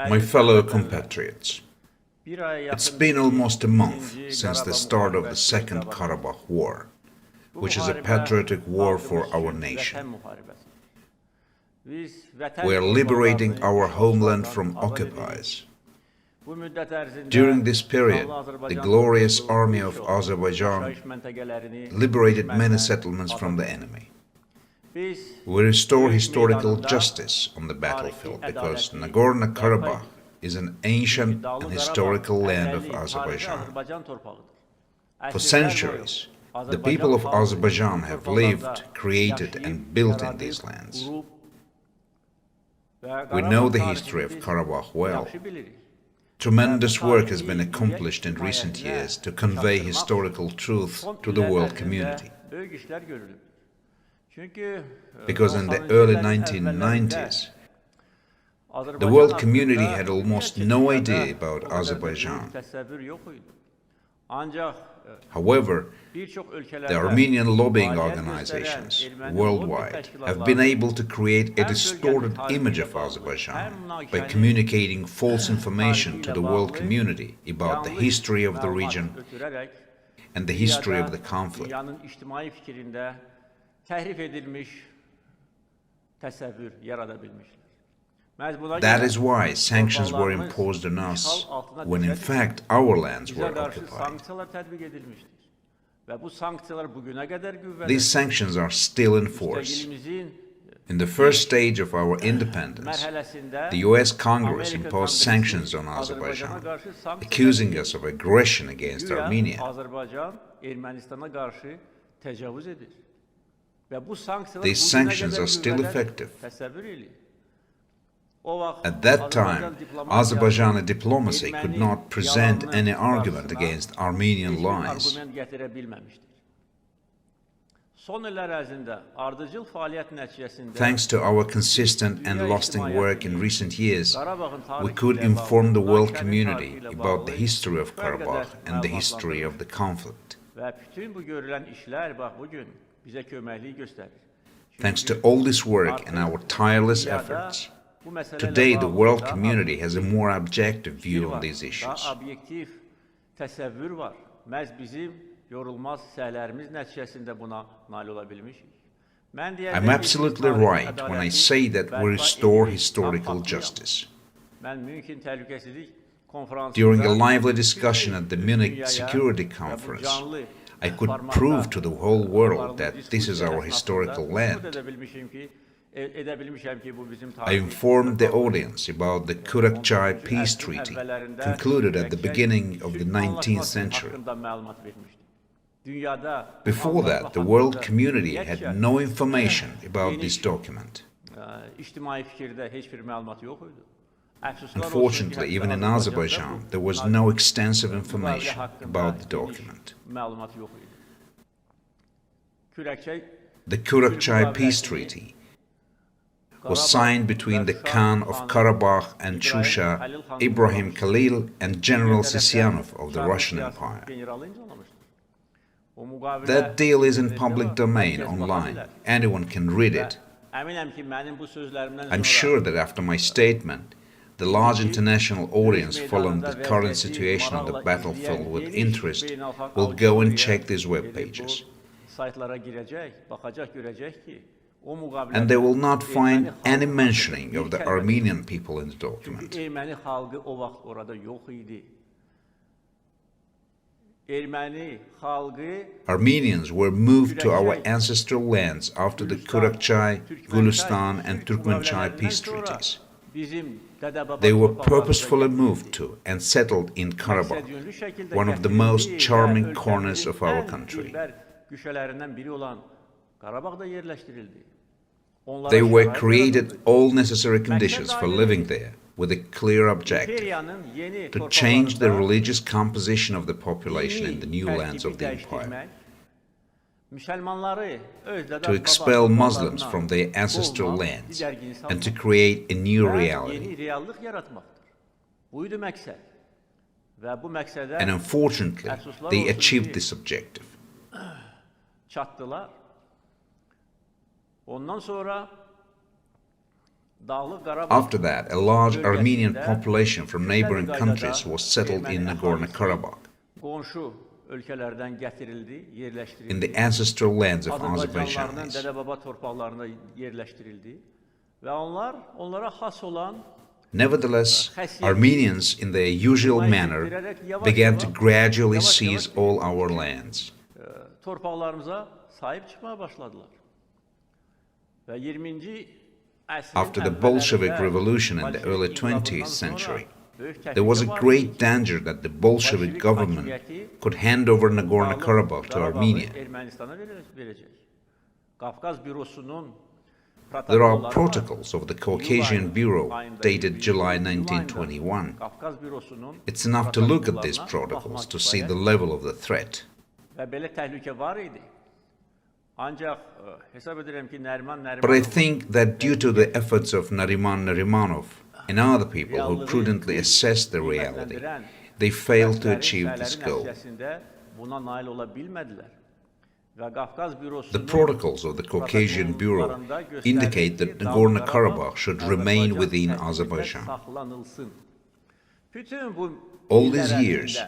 My fellow compatriots, it's been almost a month since the start of the Second Karabakh War, which is a patriotic war for our nation. We are liberating our homeland from occupiers. During this period, the glorious army of Azerbaijan liberated many settlements from the enemy. We restore historical justice on the battlefield because Nagorno Karabakh is an ancient and historical land of Azerbaijan. For centuries, the people of Azerbaijan have lived, created and built in these lands. We know the history of Karabakh well. Tremendous work has been accomplished in recent years to convey historical truth to the world community. Because in the early 1990s, the world community had almost no idea about Azerbaijan. However, the Armenian lobbying organizations worldwide have been able to create a distorted image of Azerbaijan by communicating false information to the world community about the history of the region and the history of the conflict. That is why sanctions were imposed on us, when in fact our lands were occupied. These sanctions are still in force. In the first stage of our independence, the US Congress imposed sanctions on Azerbaijan, accusing us of aggression against Armenia. These sanctions are still effective. At that time, Azerbaijani diplomacy could not present any argument against Armenian lies. Thanks to our consistent and lasting work in recent years, we could inform the world community about the history of Karabakh and the history of the conflict. Thanks to all this work and our tireless efforts, today the world community has a more objective view on these issues. I'm absolutely right when I say that we restore historical justice. During a lively discussion at the Munich Security Conference, I could prove to the whole world that this is our historical land. I informed the audience about the Kurakçay Peace Treaty, concluded at the beginning of the 19th century. Before that, the world community had no information about this document. Unfortunately, even in Azerbaijan, there was no extensive information about the document. The Kurakçay Peace Treaty was signed between the Khan of Karabakh and Chusha, Ibrahim Khalil, and General Sisyanov of the Russian Empire. That deal is in public domain online. Anyone can read it. I'm sure that after my statement, the large international audience following the current situation on the battlefield with interest will go and check these web pages. And they will not find any mentioning of the Armenian people in the document. Armenians were moved to our ancestral lands after the Kurakçay, Gulistan and Turkmenchai peace treaties. They were purposefully moved to and settled in Karabakh, one of the most charming corners of our country. They were created all necessary conditions for living there, with a clear objective: to change the religious composition of the population in the new lands of the empire, to expel Muslims from their ancestral lands, and to create a new reality. And unfortunately, they achieved this objective. After that, a large Armenian population from neighboring countries was settled in Nagorno Karabakh, in the ancestral lands of Azerbaijanis. Nevertheless, Armenians, in their usual manner, began to gradually seize all our lands. After the Bolshevik Revolution in the early 20th century, there was a great danger that the Bolshevik government could hand over Nagorno Karabakh to Armenia. There are protocols of the Caucasian Bureau dated July 1921. It's enough to look at these protocols to see the level of the threat. But I think that due to the efforts of Nariman Narimanov and other people who prudently assessed the reality, they failed to achieve this goal. The protocols of the Caucasian Bureau indicate that Nagorno Karabakh should remain within Azerbaijan. All these years,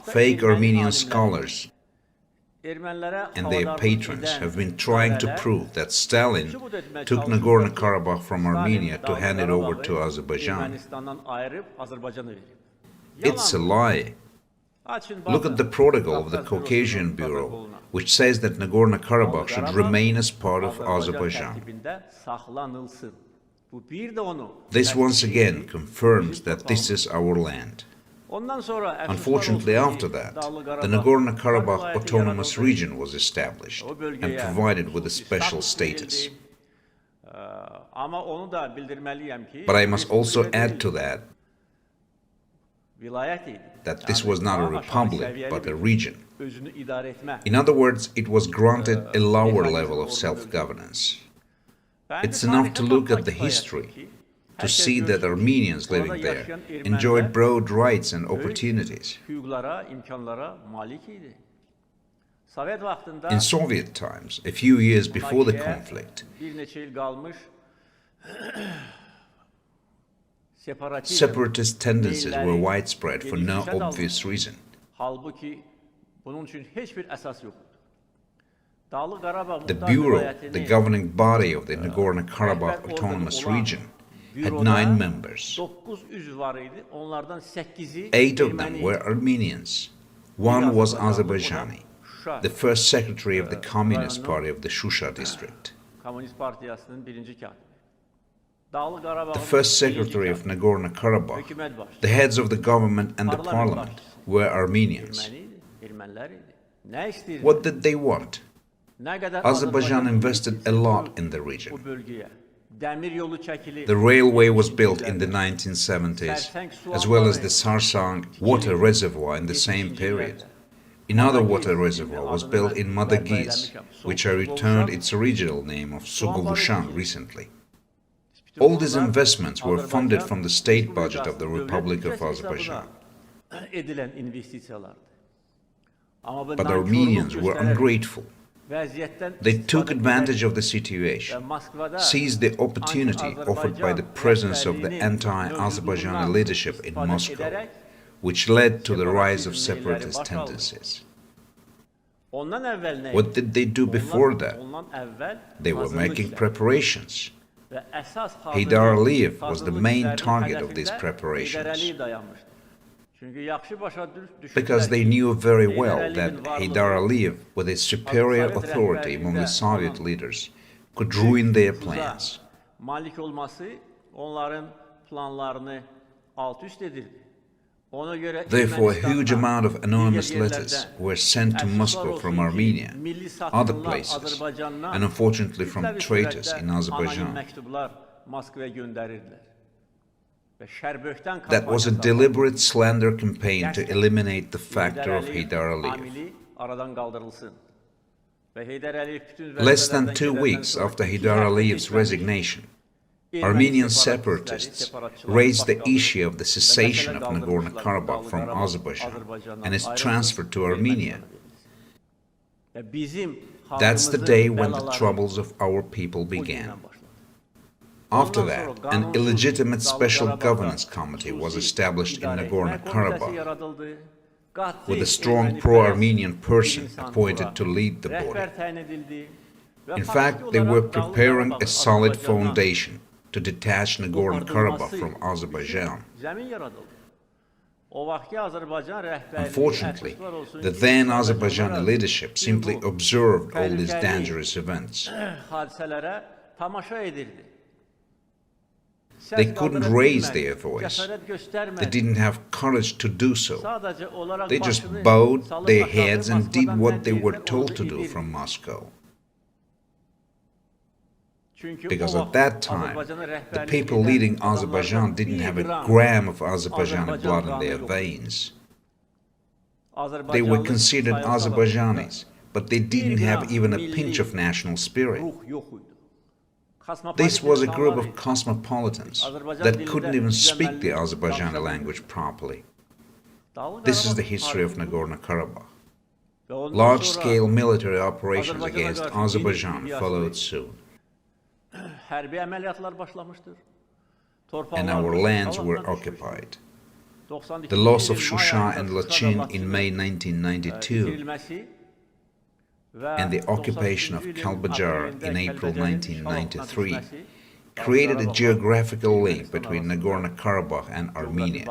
fake Armenian scholars and their patrons have been trying to prove that Stalin took Nagorno Karabakh from Armenia to hand it over to Azerbaijan. It's a lie. Look at the protocol of the Caucasian Bureau, which says that Nagorno Karabakh should remain as part of Azerbaijan. This once again confirms that this is our land. Unfortunately, after that, the Nagorno Karabakh Autonomous Region was established and provided with a special status. But I must also add to that this was not a republic, but a region. In other words, it was granted a lower level of self-governance. It's enough to look at the history to see that Armenians living there enjoyed broad rights and opportunities. In Soviet times, a few years before the conflict, separatist tendencies were widespread for no obvious reason. The Bureau, the governing body of the Nagorno Karabakh Autonomous Region, had 9 members. 8 of them were Armenians. 1 was Azerbaijani, the first secretary of the Communist Party of the Shusha district. The first secretary of Nagorno Karabakh, the heads of the government and the parliament were Armenians. What did they want? Azerbaijan invested a lot in the region. The railway was built in the 1970s, as well as the Sarsang water reservoir in the same period. Another water reservoir was built in Madagiz, which returned its original name of Sugovushan recently. All these investments were funded from the state budget of the Republic of Azerbaijan. But Armenians were ungrateful. They took advantage of the situation, seized the opportunity offered by the presence of the anti-Azerbaijani leadership in Moscow, which led to the rise of separatist tendencies. What did they do before that? They were making preparations. Heydar Aliyev was the main target of these preparations, because they knew very well that Heydar Aliyev, with his superior authority among the Soviet leaders, could ruin their plans. Therefore, a huge amount of anonymous letters were sent to Moscow from Armenia, other places, and unfortunately from traitors in Azerbaijan. That was a deliberate slander campaign to eliminate the factor of Heydar Aliyev. Less than 2 weeks after Heydar Aliyev's resignation, Armenian separatists raised the issue of the cessation of Nagorno Karabakh from Azerbaijan and its transfer to Armenia. That's the day when the troubles of our people began. After that, an illegitimate special governance committee was established in Nagorno Karabakh, with a strong pro-Armenian person appointed to lead the body. In fact, they were preparing a solid foundation to detach Nagorno Karabakh from Azerbaijan. Unfortunately, the then Azerbaijani leadership simply observed all these dangerous events. They couldn't raise their voice. They didn't have courage to do so. They just bowed their heads and did what they were told to do from Moscow. Because at that time, the people leading Azerbaijan didn't have a gram of Azerbaijani blood in their veins. They were considered Azerbaijanis, but they didn't have even a pinch of national spirit. This was a group of cosmopolitans that couldn't even speak the Azerbaijani language properly. This is the history of Nagorno Karabakh. Large-scale military operations against Azerbaijan followed soon. And our lands were occupied. The loss of Shusha and Lachin in May 1992 and the occupation of Kalbajar in April 1993 created a geographical link between Nagorno Karabakh and Armenia.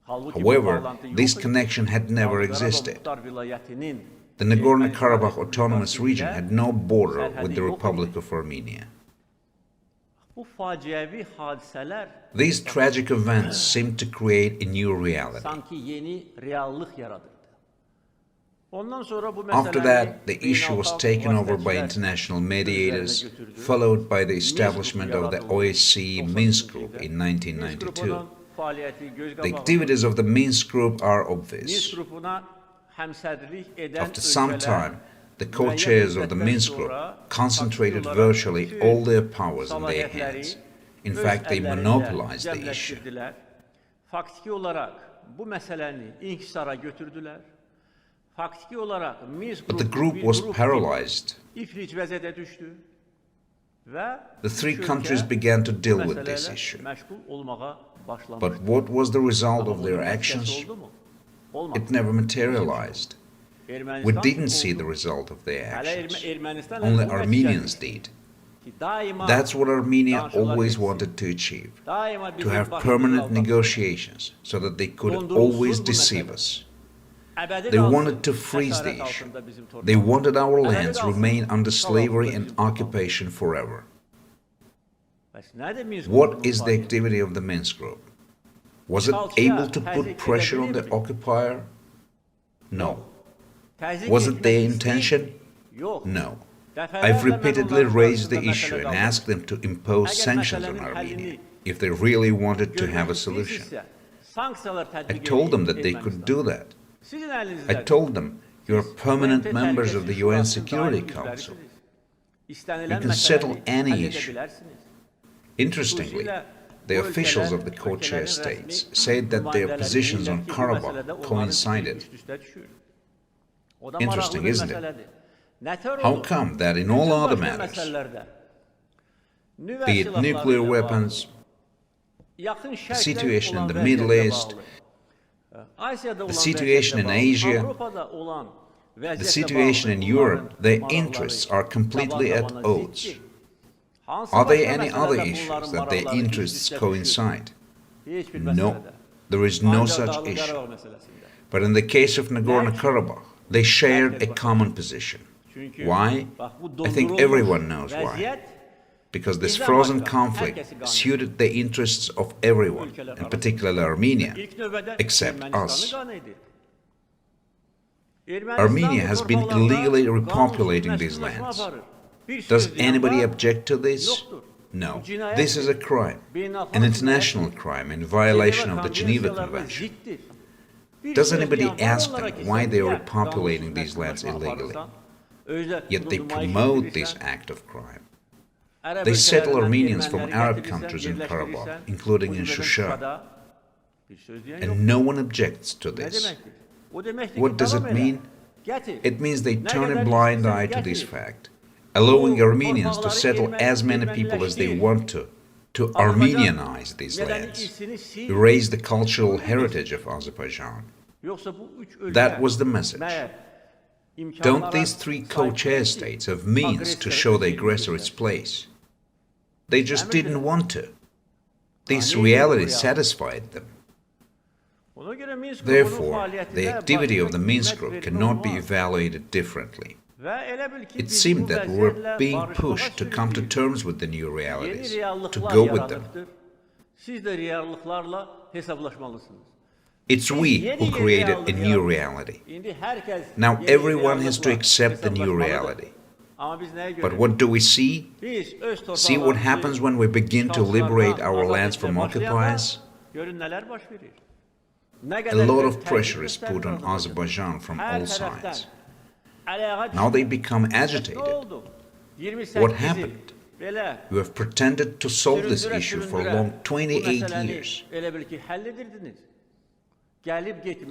However, this connection had never existed. The Nagorno Karabakh Autonomous Region had no border with the Republic of Armenia. These tragic events seemed to create a new reality. After that, the issue was taken over by international mediators, followed by the establishment of the OSCE Minsk Group in 1992. The activities of the Minsk Group are obvious. After some time, the co-chairs of the Minsk Group concentrated virtually all their powers in their hands. In fact, they monopolized the issue. But the group was paralyzed. The three countries began to deal with this issue. But what was the result of their actions? It never materialized. We didn't see the result of their actions. Only Armenians did. That's what Armenia always wanted to achieve, to have permanent negotiations so that they could always deceive us. They wanted to freeze the issue. They wanted our lands remain under slavery and occupation forever. What is the activity of the Minsk Group? Was it able to put pressure on the occupier? No. Was it their intention? No. I've repeatedly raised the issue and asked them to impose sanctions on Armenia if they really wanted to have a solution. I told them that they could do that. I told them, you are permanent members of the UN Security Council. You can settle any issue. Interestingly, the officials of the co-chair states said that their positions on Karabakh coincided. Interesting, isn't it? How come that in all other matters, be it nuclear weapons, the situation in the Middle East, the situation in Asia, the situation in Europe, their interests are completely at odds? Are there any other issues that their interests coincide? No, there is no such issue. But in the case of Nagorno Karabakh, they shared a common position. Why? I think everyone knows why. Because this frozen conflict suited the interests of everyone, and particularly Armenia, except us. Armenia has been illegally repopulating these lands. Does anybody object to this? No. This is a crime, an international crime in violation of the Geneva Convention. Does anybody ask them why they are repopulating these lands illegally? Yet they promote this act of crime. They settle Armenians from Arab countries in Karabakh, including in Shusha. And no one objects to this. What does it mean? It means they turn a blind eye to this fact, allowing Armenians to settle as many people as they want to Armenianize these lands, erase the cultural heritage of Azerbaijan. That was the message. Don't these three co-chair states have means to show the aggressor its place? They just didn't want to. This reality satisfied them. Therefore, the activity of the Minsk group cannot be evaluated differently. It seemed that we were being pushed to come to terms with the new realities, to go with them. It's we who created a new reality. Now everyone has to accept the new reality. But what do we see? See what happens when we begin to liberate our lands from occupiers? A lot of pressure is put on Azerbaijan from all sides. Now they become agitated. What happened? You have pretended to solve this issue for a long 28 years.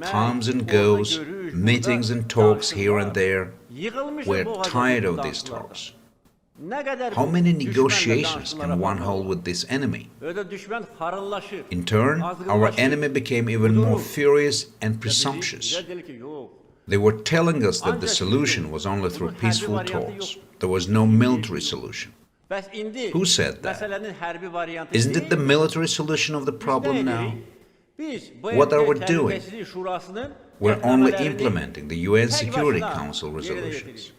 Comes and goes, meetings and talks here and there. We're tired of these talks. How many negotiations can one hold with this enemy? In turn, our enemy became even more furious and presumptuous. They were telling us that the solution was only through peaceful talks. There was no military solution. Who said that? Isn't it the military solution of the problem now? What are we doing? We're only implementing the UN Security Council resolutions,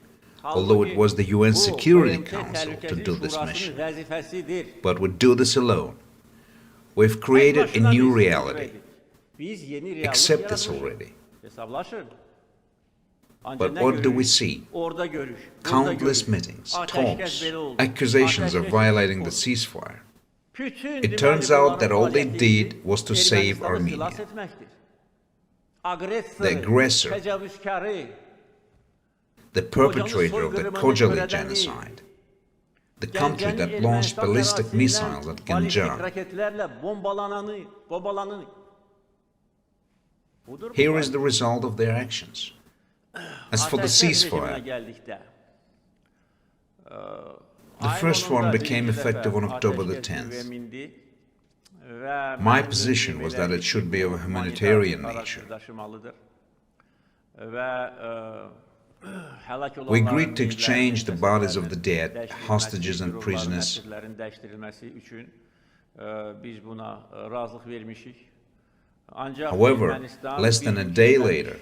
although it was the UN Security Council to do this mission. But we do this alone. We've created a new reality. Accept this already. But what do we see? Countless meetings, talks, accusations of violating the ceasefire. It turns out that all they did was to save Armenia. The aggressor, the perpetrator of the Khojaly genocide, the country that launched ballistic missiles at Ganja. Here is the result of their actions. As for the ceasefire, the first one became effective on October the 10th. My position was that it should be of a humanitarian nature. We agreed to exchange the bodies of the dead, hostages and prisoners. However, less than a day later,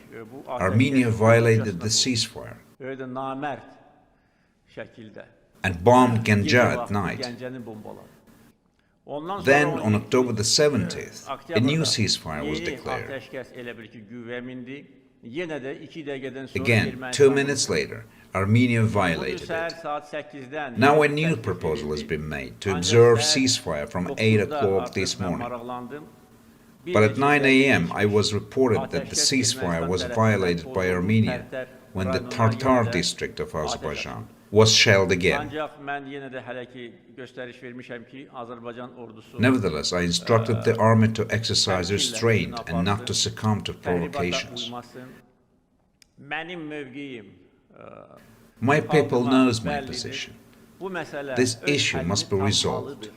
Armenia violated the ceasefire and bombed Ganja at night. Then, on October the 17th, a new ceasefire was declared. Again, 2 minutes later, Armenia violated it. Now a new proposal has been made to observe ceasefire from 8 o'clock this morning. But at 9 a.m. I was reported that the ceasefire was violated by Armenia when the Tartar district of Azerbaijan was shelled again. Nevertheless, I instructed the army to exercise restraint and not to succumb to provocations. My people knows my position. This issue must be resolved,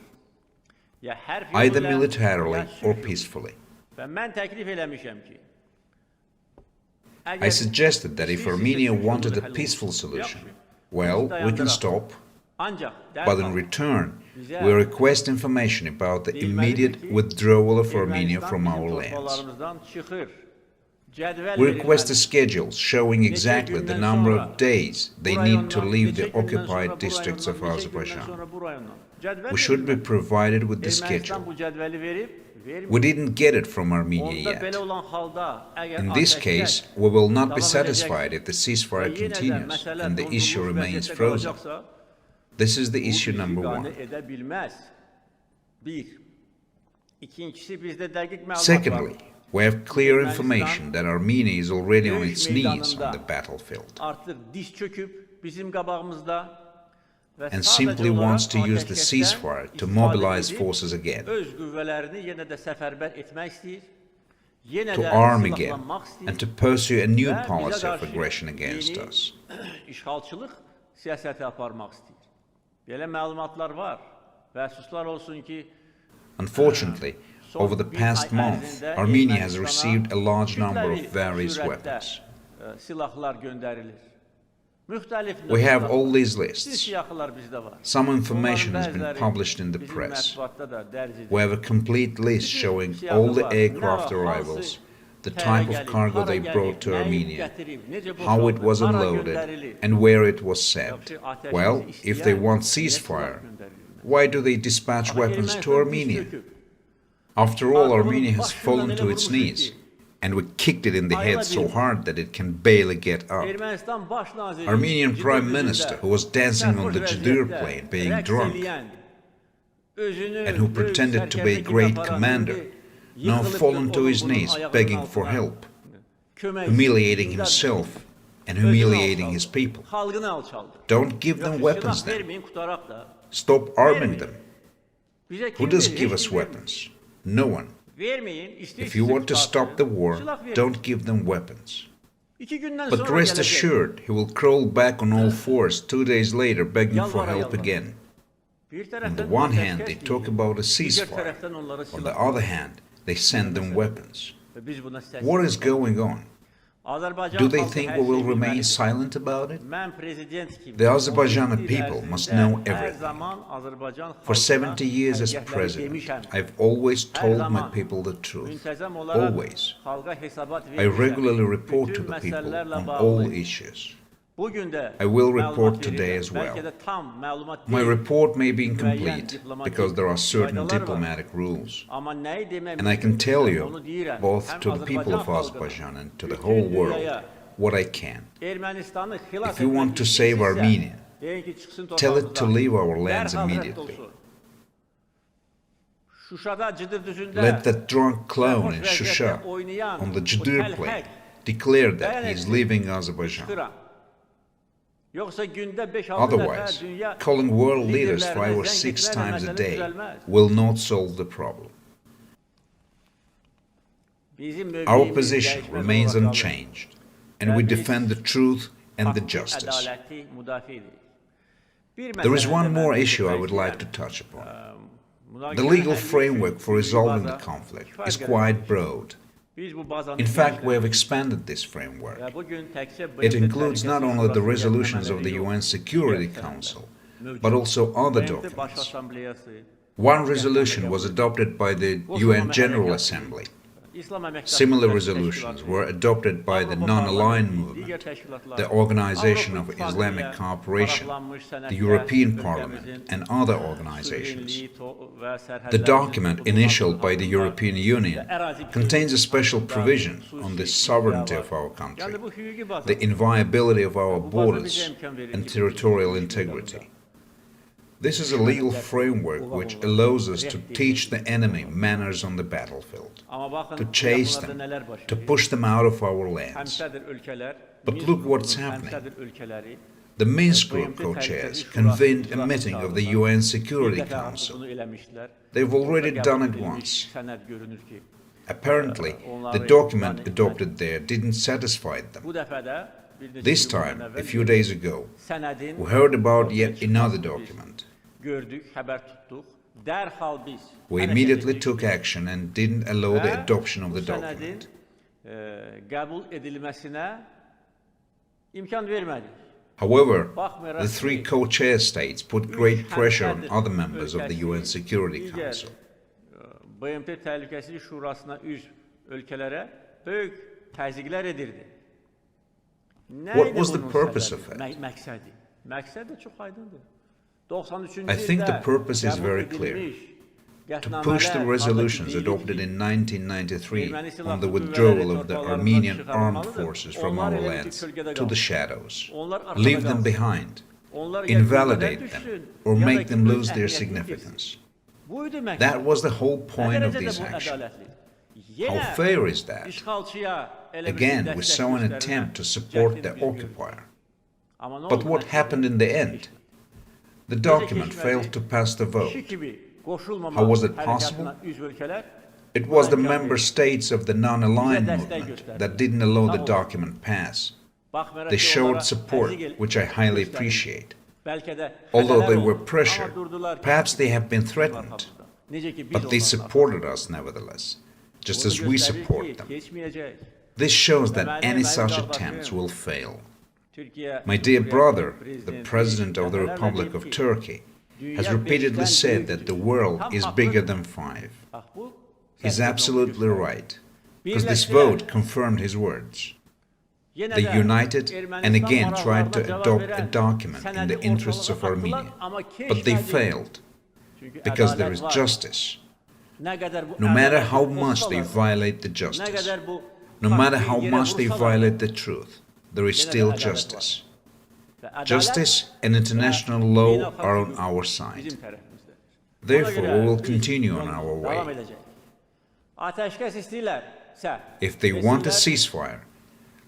either militarily or peacefully. I suggested that if Armenia wanted a peaceful solution, well, we can stop, but in return, we request information about the immediate withdrawal of Armenia from our lands. We request a schedule showing exactly the number of days they need to leave the occupied districts of Azerbaijan. We should be provided with the schedule. We didn't get it from Armenia yet. In this case, we will not be satisfied if the ceasefire continues and the issue remains frozen. This is the issue number one. Secondly, we have clear information that Armenia is already on its knees on the battlefield and simply wants to use the ceasefire to mobilize forces again, to arm again, and to pursue a new policy of aggression against us. siyasəti aparmaq istəyir. Belə məlumatlar var və əfsuslar olsun ki, Unfortunately, over the past month, Armenia has received a large number of various weapons. silahlar göndərilir. Müxtəlif We have all these lists. siyahılar bizdə var. Some information has been published in the Bizim press. mətbuatda da dərc edilir. We have a complete list showing all the aircraft arrivals, the type of cargo they brought to Armenia, how it was unloaded, and where it was sent. Well, if they want ceasefire, why do they dispatch weapons to Armenia? After all, Armenia has fallen to its knees, and we kicked it in the head so hard that it can barely get up. Armenian Prime Minister, who was dancing on the Jdir plane being drunk, and who pretended to be a great commander, now fallen to his knees begging for help, humiliating himself and humiliating his people. Don't give them weapons then. Stop arming them. Who does give us weapons? No one. If you want to stop the war, don't give them weapons. But rest assured, he will crawl back on all fours 2 days later begging for help again. On the one hand, they talk about a ceasefire. On the other hand, they send them weapons. What is going on? Do they think we will remain silent about it? The Azerbaijani people must know everything. For 70 years as president, I've always told my people the truth. Always. I regularly report to the people on all issues. I will report today as well. My report may be incomplete because there are certain diplomatic rules. And I can tell you, both to the people of Azerbaijan and to the whole world, what I can. If you want to save Armenia, tell it to leave our lands immediately. Let that drunk clown in Shusha on the Jdir plane declare that he is leaving Azerbaijan. Otherwise, calling world leaders 5 or 6 times a day will not solve the problem. Our position remains unchanged, and we defend the truth and the justice. There is one more issue I would like to touch upon. The legal framework for resolving the conflict is quite broad. In fact, we have expanded this framework. It includes not only the resolutions of the UN Security Council, but also other documents. One resolution was adopted by the UN General Assembly. Similar resolutions were adopted by the Non-Aligned Movement, the Organization of Islamic Cooperation, the European Parliament, and other organizations. The document initialed by the European Union contains a special provision on the sovereignty of our country, the inviolability of our borders, and territorial integrity. This is a legal framework which allows us to teach the enemy manners on the battlefield, to chase them, to push them out of our lands. But look what's happening. The Minsk Group co-chairs convened a meeting of the UN Security Council. They've already done it once. Apparently, the document adopted there didn't satisfy them. This time, a few days ago, we heard about yet another document. We immediately took action and didn't allow the adoption of the document. However, the 3 co-chair states put great pressure on other members of the UN Security Council. BMT Təhlükəsizlik Şurasına üzv ölkələrə böyük təzyiqlər edirdi. What was the purpose of it? Məqsəd də çox aydındır. I think the purpose is very clear. To push the resolutions adopted in 1993 on the withdrawal of the Armenian armed forces from our lands to the shadows, leave them behind, invalidate them, or make them lose their significance. That was the whole point of this action. How fair is that? Again, we saw an attempt to support the occupier. But what happened in the end? The document failed to pass the vote. How was it possible? It was the member states of the Non-Aligned Movement that didn't allow the document pass. They showed support, which I highly appreciate. Although they were pressured, perhaps they have been threatened, but they supported us nevertheless, just as we support them. This shows that any such attempts will fail. My dear brother, the President of the Republic of Turkey, has repeatedly said that the world is bigger than five. He's absolutely right, because this vote confirmed his words. They united and again tried to adopt a document in the interests of Armenia, but they failed, because there is justice. No matter how much they violate the justice, no matter how much they violate the truth, there is still justice. Justice and international law are on our side. Therefore, we will continue on our way. If they want a ceasefire,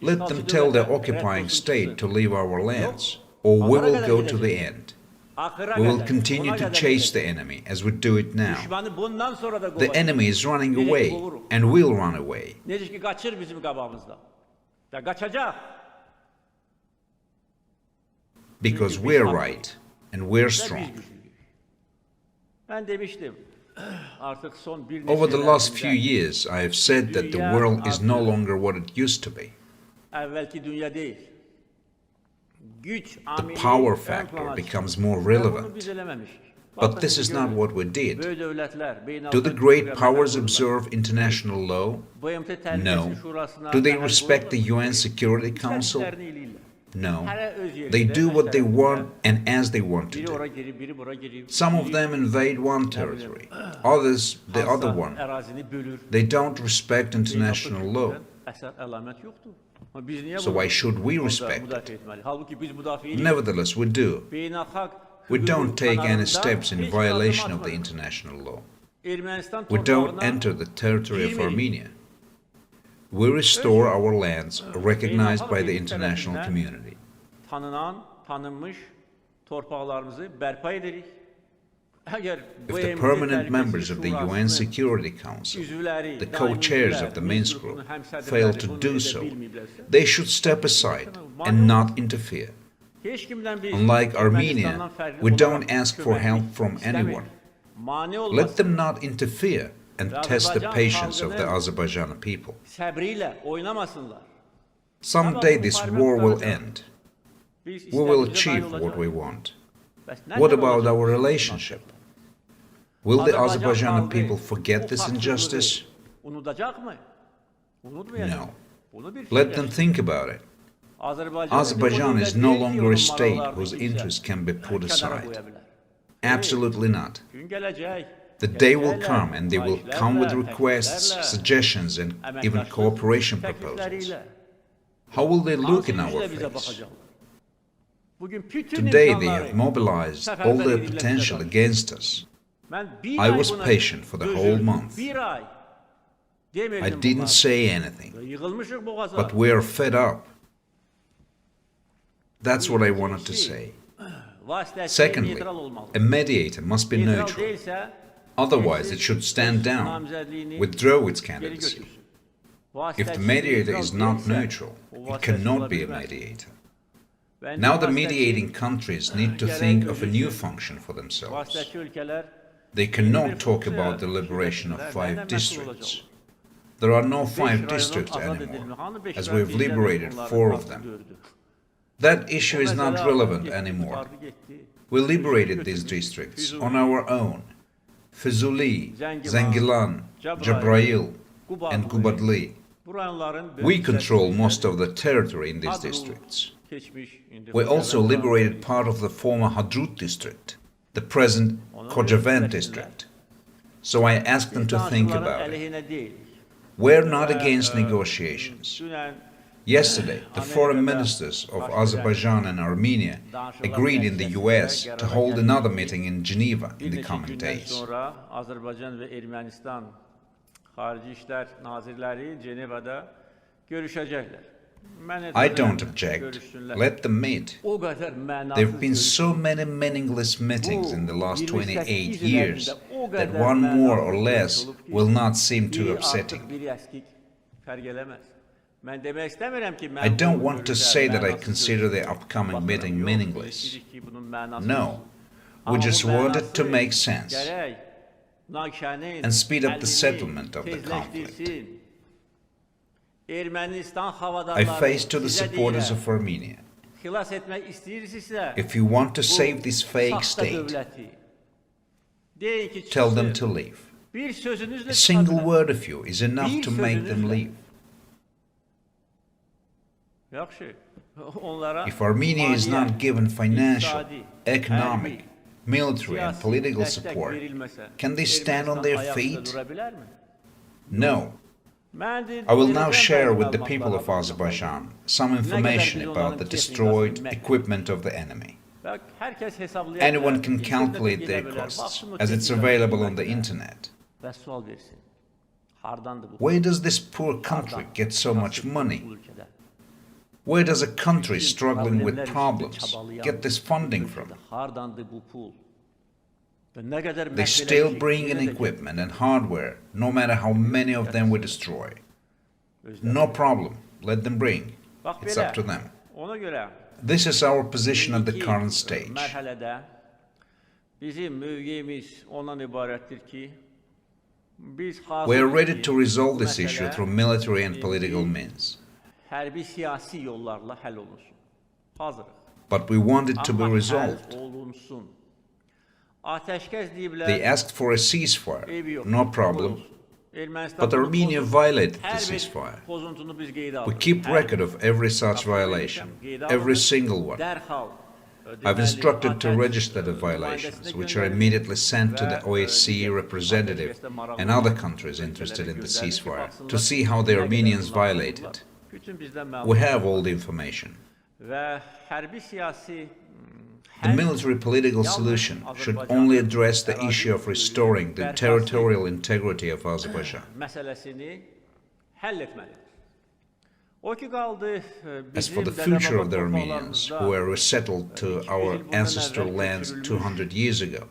let them tell the occupying state to leave our lands, or we will go to the end. We will continue to chase the enemy as we do it now. The enemy is running away and will run away. Because we're right and we're strong. Over the last few years, I have said that the world is no longer what it used to be. The power factor becomes more relevant. But this is not what we did. Do the great powers observe international law? No. Do they respect the UN Security Council? No. They do what they want and as they want to do. Some of them invade one territory, others the other one. They don't respect international law. So why should we respect it? Nevertheless, we do. We don't take any steps in violation of the international law. We don't enter the territory of Armenia. We restore our lands recognized by the international community. If the permanent members of the UN Security Council, the co-chairs of the Minsk Group, fail to do so, they should step aside and not interfere. Unlike Armenia, we don't ask for help from anyone. Let them not interfere and test the patience of the Azerbaijani people. Someday this war will end. We will achieve what we want. What about our relationship? Will the Azerbaijani people forget this injustice? No. Let them think about it. Azerbaijan is no longer a state whose interests can be put aside. Absolutely not. The day will come and they will come with requests, suggestions and even cooperation proposals. How will they look in our face? Today they have mobilized all their potential against us. I was patient for the whole month. I didn't say anything, but we are fed up. That's what I wanted to say. Secondly, a mediator must be neutral. Otherwise, it should stand down, withdraw its candidacy. If the mediator is not neutral, it cannot be a mediator. Now the mediating countries need to think of a new function for themselves. They cannot talk about the liberation of 5 districts. There are no 5 districts anymore, as we have liberated 4 of them. That issue is not relevant anymore. We liberated these districts on our own. Fizuli, Zangilan, Jabrail, and Kubadli. We control most of the territory in these districts. We also liberated part of the former Hadrut district, the present Kojavend district. So I asked them to think about it. We're not against negotiations. Yesterday, the foreign ministers of Azerbaijan and Armenia agreed in the US to hold another meeting in Geneva in the coming days. I don't object. Let them meet. There have been so many meaningless meetings in the last 28 years that one more or less will not seem too upsetting. Mən demək istəmirəm ki, I don't want to say that I consider the upcoming meeting meaningless. No, we just wanted to make sense and speed up the settlement of the conflict. I face to the supporters of Armenia. If you want to save this fake state, tell them to leave. A single word of you is enough to make them leave. If Armenia is not given financial, economic, military and political support, can they stand on their feet? No. I will now share with the people of Azerbaijan some information about the destroyed equipment of the enemy. Anyone can calculate their costs, as it's available on the internet. Where does this poor country get so much money? Where does a country struggling with problems get this funding from? They still bring in equipment and hardware, no matter how many of them we destroy. No problem, let them bring. It's up to them. This is our position at the current stage. We are ready to resolve this issue through military and political means. But we want it to be resolved. They asked for a ceasefire, no problem, but Armenia violated the ceasefire. We keep record of every such violation, every single one. I've instructed to register the violations, which are immediately sent to the OSCE representative and other countries interested in the ceasefire, to see how the Armenians violated. We have all the information. The military political solution should only address the issue of restoring the territorial integrity of Azerbaijan. As for the future of the Armenians who were resettled to our ancestral lands 200 years ago,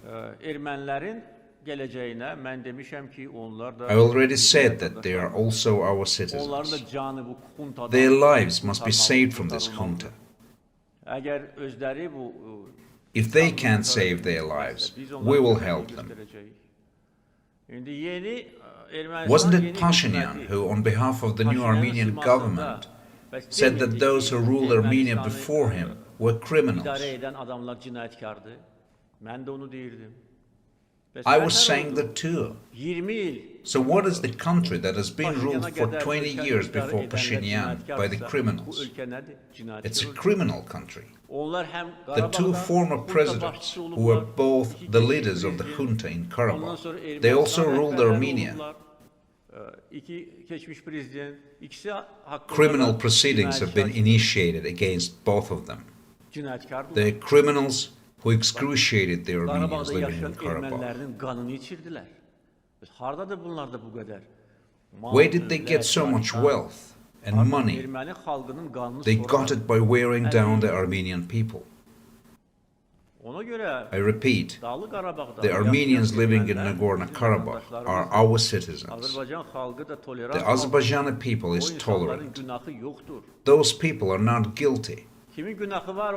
I already said that they are also our citizens. Their lives must be saved from this junta. If they can't save their lives, we will help them. Wasn't it Pashinyan who, on behalf of the new Armenian government, said that those who ruled Armenia before him were criminals? I was saying that too. So what is the country that has been ruled for 20 years before Pashinyan by the criminals? It's a criminal country. The two former presidents, who were both the leaders of the junta in Karabakh, they also ruled Armenia. Criminal proceedings have been initiated against both of them. They are criminals who excruciated the Armenians living in Karabakh. Where did they get so much wealth and money? They got it by wearing down the Armenian people. I repeat, the Armenians living in Nagorno Karabakh are our citizens. The Azerbaijani people is tolerant. Those people are not guilty.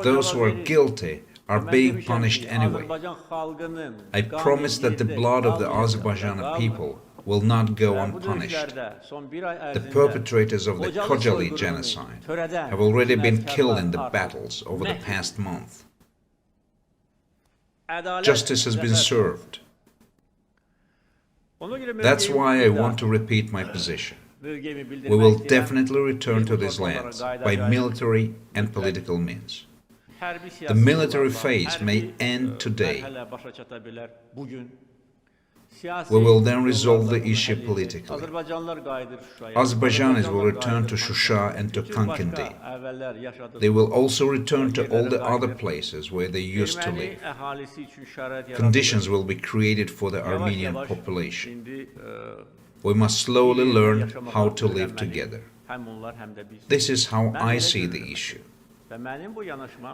Those who are guilty are being punished anyway. I promise that the blood of the Azerbaijani people will not go unpunished. The perpetrators of the Khojaly genocide have already been killed in the battles over the past month. Justice has been served. That's why I want to repeat my position. We will definitely return to these lands by military and political means. The military phase may end today. We will then resolve the issue politically. Azerbaijanis will return to Shusha and to Kankindi. They will also return to all the other places where they used to live. Conditions will be created for the Armenian population. We must slowly learn how to live together. This is how I see the issue.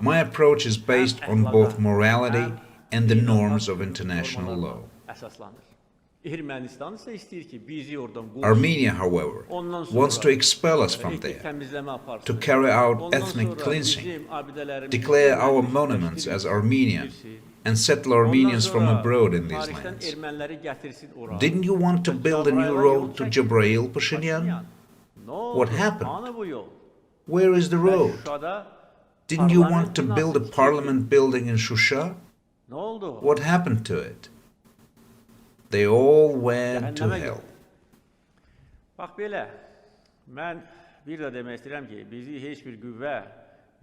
My approach is based on both morality and the norms of international law. Ermənistan ise istiyor ki bizi oradan kovsun. Armenia, however, Ondan sonra wants to expel us from etnik there, temizleme yaparsın. to carry out Ondan ethnic sonra cleansing, bizim abidelerimizi declare our Ermeni monuments as Türkleştirirsin. Armenian, and settle Armenians from abroad in these tarihten lands. Ermenileri getirsin oraya. Didn't you want to build a new road to Cebrail, Pashinyan? Ne oldu? What happened? Hani bu yol? Where is the road? Şuşa'da Didn't you want parlament to build a binası parliament building in Shusha? Ne oldu? What happened to it? They all went to Cehenneme hell. gitti. Bax belə, mən bir də demək istəyirəm ki, bizi heç bir qüvvə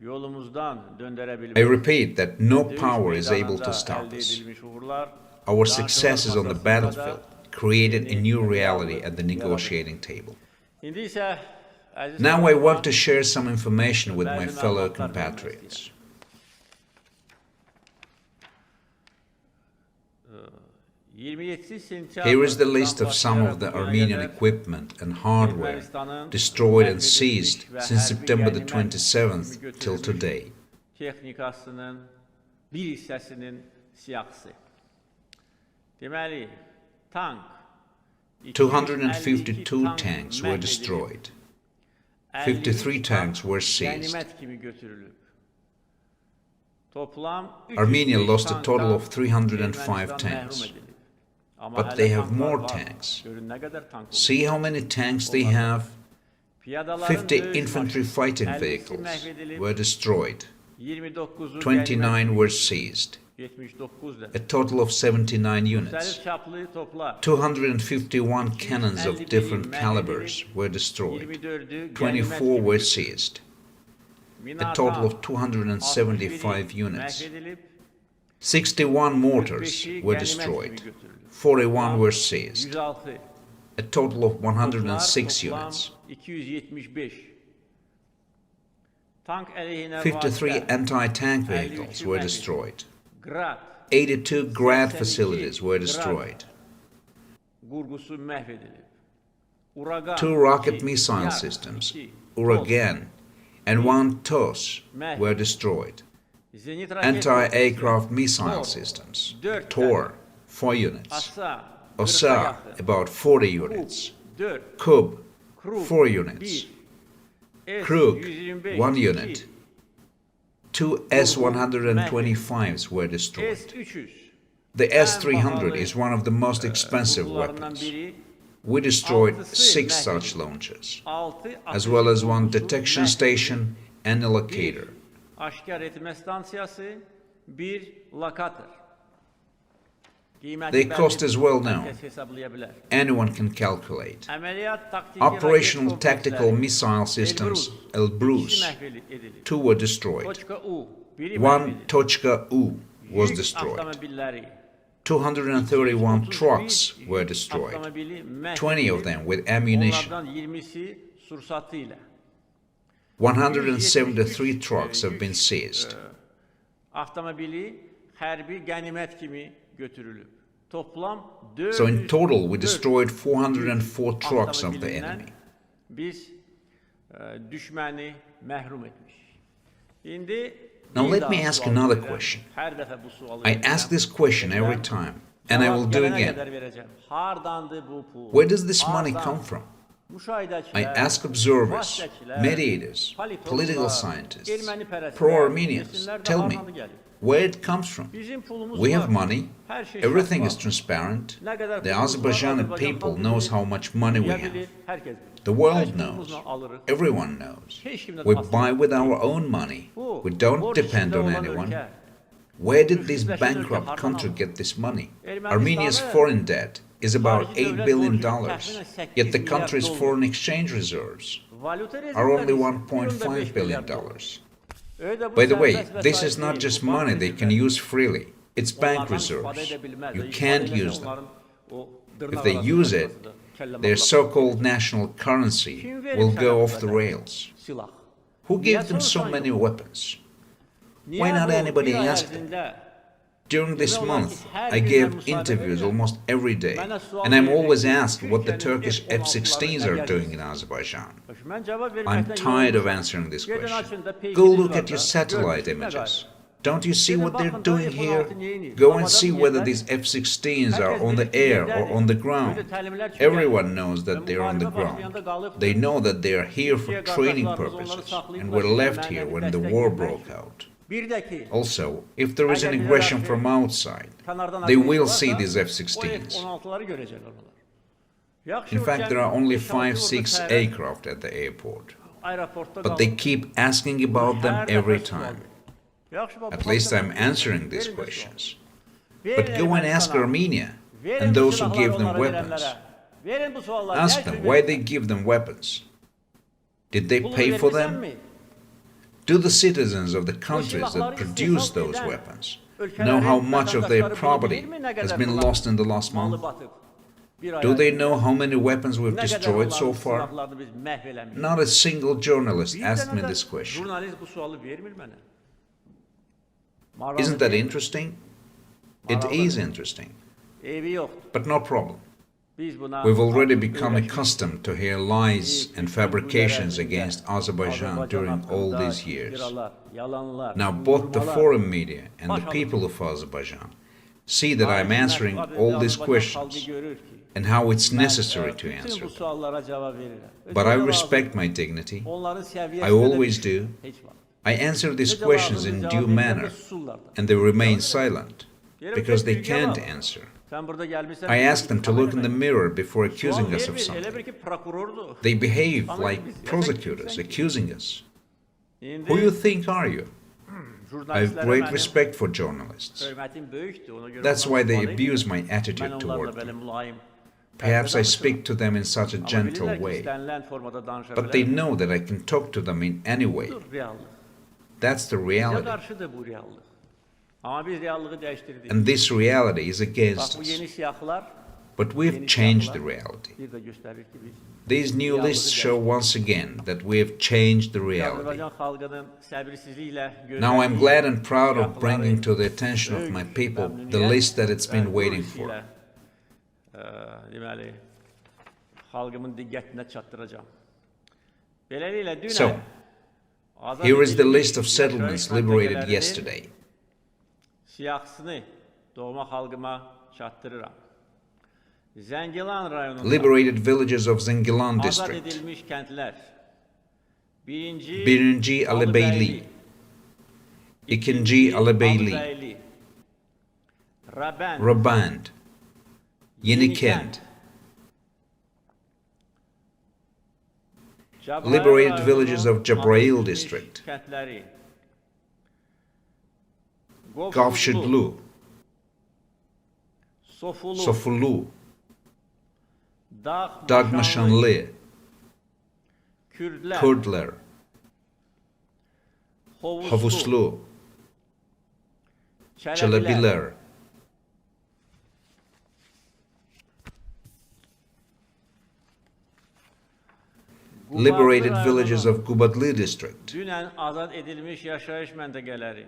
yolumuzdan döndərə bilməz. I repeat that no Döyüş power is able meydanında to stop əldə us. edilmiş uğurlar, Our danışıqlar successes on the masasında battlefield da created a yeni new reallık reality at the yaradır. negotiating table. İndi isə əziz Now I want to dostlar, share some information with my bəzi fellow məlumatlar vermək compatriots. istəyirəm. Here is the list of some of the Armenian equipment and hardware destroyed and seized since September the 27th till today. Texnikasının bir hissəsinin siyahısı. Deməli, tank 252 tanks were destroyed. 53 tanks were seized. Qənimət kimi götürülüb. Toplam Armenia lost a total of 305 tanks. But they have more tanks. See how many tanks they have? 50 infantry fighting vehicles were destroyed. 29 were seized. A total of 79 units. 251 cannons of different calibers were destroyed. 24 were seized. A total of 275 units. 61 mortars were destroyed. 41 were seized. A total of 106 units. 53 anti-tank vehicles were destroyed. 82 Grad facilities were destroyed. 2 rocket missile systems, Uragan, and 1 TOS were destroyed. Anti-aircraft missile systems, TOR, 4 units. OSA, about 40 units. KUB, 4 units. Krug, 1 unit. 2 S-125s were destroyed. The S-300 is one of the most expensive weapons. We destroyed 6 such launchers, as well as 1 detection station and a locator. Aşkar etmə stansiyası, bir lokator. Their cost is well known. Anyone can calculate. Operational tactical missile systems, Elbrus, 2 were destroyed. 1 Tochka-U was destroyed. 231 trucks were destroyed, 20 of them with ammunition. 173 trucks have been seized. So in total, we destroyed 404 trucks of the enemy. Now let me ask another question. I ask this question every time, and I will do again. Where does this money come from? I ask observers, mediators, political scientists, pro-Armenians, tell me, where it comes from. We have money, everything is transparent, the Azerbaijani people knows how much money we have. The world knows, everyone knows. We buy with our own money, we don't depend on anyone. Where did this bankrupt country get this money? Armenia's foreign debt is about $8 billion, yet the country's foreign exchange reserves are only $1.5 billion. By the way, this is not just money they can use freely, it's bank reserves. You can't use them. If they use it, their so-called national currency will go off the rails. Who gave them so many weapons? Why not anybody ask them? During this month, I gave interviews almost every day, and I'm always asked what the Turkish F-16s are doing in Azerbaijan. I'm tired of answering this question. Go look at your satellite images. Don't you see what they're doing here? Go and see whether these F-16s are on the air or on the ground. Everyone knows that they're on the ground. They know that they are here for training purposes and were left here when the war broke out. Also, if there is an aggression from outside, they will see these F-16s. In fact, there are only 5-6 aircraft at the airport, but they keep asking about them every time. At least I'm answering these questions. But go and ask Armenia and those who give them weapons. Ask them why they give them weapons. Did they pay for them? Do the citizens of the countries that produce those weapons know how much of their property has been lost in the last month? Do they know how many weapons we've destroyed so far? Not a single journalist asked me this question. Isn't that interesting? It is interesting. But no problem. We've already become accustomed to hear lies and fabrications against Azerbaijan during all these years. Now both the foreign media and the people of Azerbaijan see that I'm answering all these questions and how it's necessary to answer them. But I respect my dignity. I always do. I answer these questions in due manner, and they remain silent, because they can't answer. I ask them to look in the mirror before accusing us of something. They behave like prosecutors accusing us. Who you think are you? I have great respect for journalists. That's why they abuse my attitude toward them. Perhaps I speak to them in such a gentle way, but they know that I can talk to them in any way. That's the reality. And this reality is against us. But we've changed the reality. These new lists show once again that we have changed the reality. Now I'm glad and proud of bringing to the attention of my people the list that it's been waiting for. So, here is the list of settlements liberated yesterday. Liberated villages of Zengilan district. Birinci Alibeyli, İkinci Alibeyli, Raband, Yenikent. Liberated villages of Jabrail district. Gavşidlu, Sofulu, Dagmaşanlı, Kürtler, Havuslu, Çelebiler, liberated villages of Gubadli district, Dünen azat edilmiş yaşayış mentekeleri,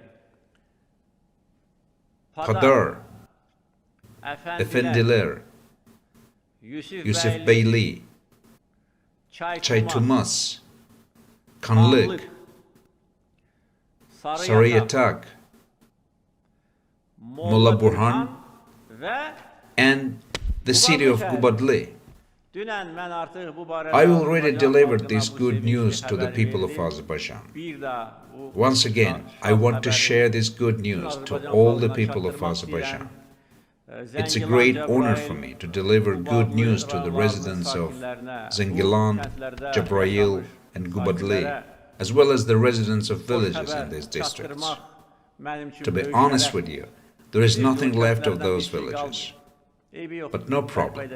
Padar, Efendiler, Yusuf Beyli, Çaytumas, Kanlık, Sarıyatak, Molla Burhan, and the city of Gubadli. I already delivered this good news to the people of Azerbaijan. Once again, I want to share this good news to all the people of Azerbaijan. It's a great honor for me to deliver good news to the residents of Zengilan, Jabrail, and Gubadli, as well as the residents of villages in these districts. To be honest with you, there is nothing left of those villages. But no problem,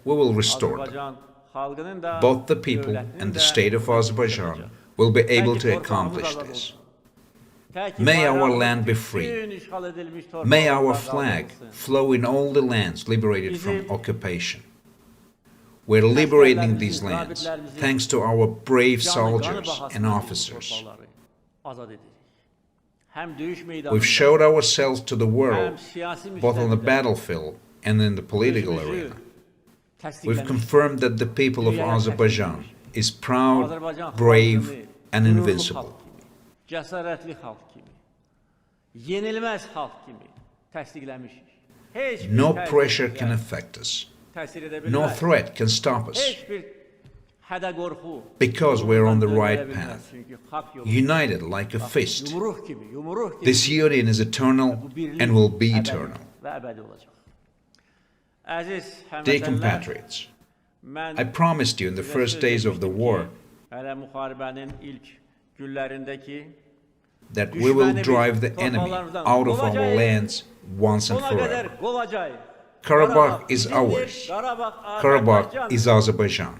we will restore them. Both the people and the state of Azerbaijan will be able to accomplish this. May our land be free. May our flag flow in all the lands liberated from occupation. We're liberating these lands thanks to our brave soldiers and officers. We've showed ourselves to the world, both on the battlefield and in the political arena. We've confirmed that the people of Azerbaijan is proud, brave, and invincible. yenilmez halk kimi təsdiqləmişik. Heç bir No təzyiq pressure can və affect us. təsir edə No bilməz. threat can stop us Heç bir hədə qorxu because we're on the right döndərə bilməz. path, Çünki haqq yolu united like a fist. yumruq kimi This union is eternal bu birlik and will be əbədi eternal. və əbədi olacaq. Əziz Dear həmvətənlər, compatriots, mən I promised you in the sizə first söz days of the etmişdim war ki, hələ müharibənin ilk günlərindəki that we will drive the enemy out of our lands once and ona qədər forever. qovacaq. Karabakh is bizimdir, ours. Qarabağ Karabakh Azərbaycandır. is Azerbaijan.